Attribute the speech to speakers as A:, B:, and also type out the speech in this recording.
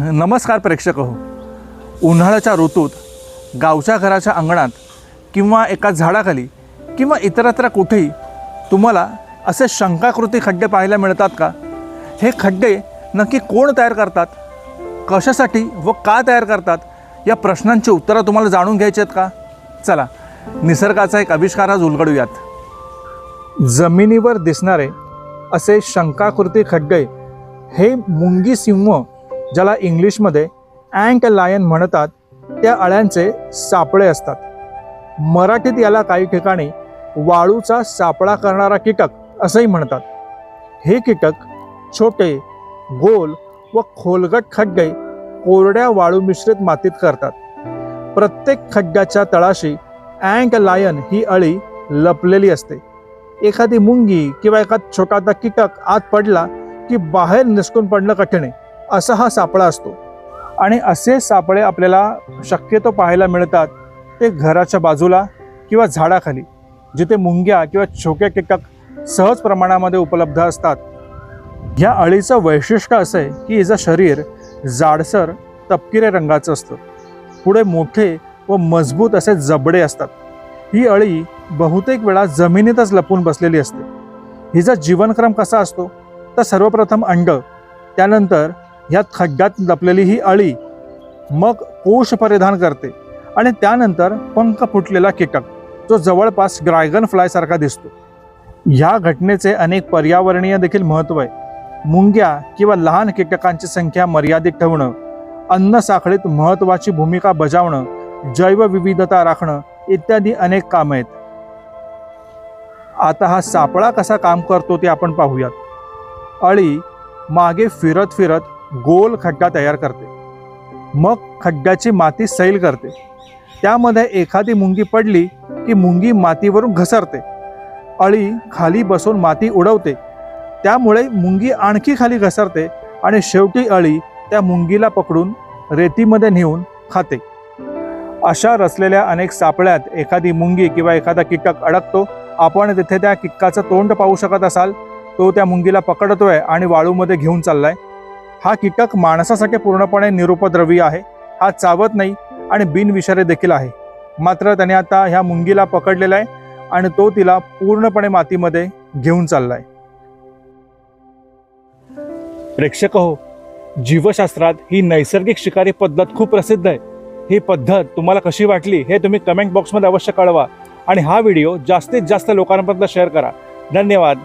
A: नमस्कार प्रेक्षक हो. उन्हाळ्याच्या ऋतूत गावच्या घराच्या अंगणात किंवा एका झाडाखाली किंवा इतरत्र कुठेही तुम्हाला असे शंकाकृती खड्डे पाहायला मिळतात का? हे खड्डे नक्की कोण तयार करतात, कशासाठी व का तयार करतात, या प्रश्नांची उत्तरं तुम्हाला जाणून घ्यायची आहेत का? चला निसर्गाचा एक आविष्कार आज उलगडूयात. जमिनीवर दिसणारे असे शंकाकृती खड्डे हे मुंगी सिंह, ज्याला इंग्लिशमध्ये अँट लायन म्हणतात, त्या अळ्यांचे सापळे असतात. मराठीत याला काही ठिकाणी वाळूचा सापळा करणारा कीटक असंही म्हणतात. हे कीटक छोटे, गोल व खोलगट खड्डे कोरड्या वाळू मिश्रित मातीत करतात. प्रत्येक खड्ड्याच्या तळाशी अँट लायन ही अळी लपलेली असते. एखादी मुंगी किंवा एखादा छोटासा कीटक आत पडला की बाहेर निसटून पडणं कठीण आहे, असा हा सापळा असतो. आणि असे सापळे आपल्याला शक्यतो पाहायला मिळतात ते घराच्या बाजूला किंवा झाडाखाली, जिथे मुंग्या किंवा छोटे कीटक सहज प्रमाणामध्ये उपलब्ध असतात. ह्या अळीचं वैशिष्ट्य असं आहे की हिचं शरीर जाडसर तपकिरी रंगाचं असतं. पुढे मोठे व मजबूत असे जबडे असतात. ही अळी बहुतेक वेळा जमिनीतच लपून बसलेली असते. हिचा जीवनक्रम कसा असतो तर सर्वप्रथम अंड, त्यानंतर ह्यात खड्ड्यात लपलेली ही अळी मग कोश परिधान करते आणि त्यानंतर पंख फुटलेला कीटक, जो जवळपास ड्रॅगन फ्लायसारखा दिसतो. ह्या घटनेचे अनेक पर्यावरणीय देखील महत्त्व आहे. मुंग्या किंवा लहान कीटकांची संख्या मर्यादित ठेवणं, अन्न साखळीत महत्त्वाची भूमिका बजावणं, जैवविविधता राखणं इत्यादी अनेक कामं आहेत. आता हा सापळा कसा काम करतो ते आपण पाहूयात. अळी मागे फिरत फिरत गोल खड्डा तयार करते. मग खड्ड्याची माती सैल करते. त्यामध्ये एखादी मुंगी पडली की मुंगी मातीवरून घसरते. अळी खाली बसून माती उडवते. त्यामुळे मुंगी आणखी खाली घसरते आणि शेवटी अळी त्या मुंगीला पकडून रेतीमध्ये नेऊन खाते. अशा रचलेल्या अनेक सापळ्यात एखादी मुंगी किंवा एखादा कीटक अडकतो. आपण तिथे त्या कीटकाचं तोंड पाहू शकत असाल. तो त्या मुंगीला पकडतोय आणि वाळूमध्ये घेऊन चाललाय. हा कीटक माणसासाठी पूर्णपणे निरुपद्रवी आहे. हा चावत नाही आणि बिनविषारी देखील आहे. मात्र त्याने आता ह्या मुंगीला पकडलेला आहे आणि तो तिला पूर्णपणे मातीमध्ये घेऊन चाललाय. प्रेक्षक हो, जीवशास्त्रात ही नैसर्गिक शिकारी पद्धत खूप प्रसिद्ध आहे. ही पद्धत तुम्हाला कशी वाटली हे तुम्ही कमेंट बॉक्समध्ये अवश्य कळवा आणि हा व्हिडिओ जास्तीत जास्त लोकांपर्यंत शेअर करा. धन्यवाद.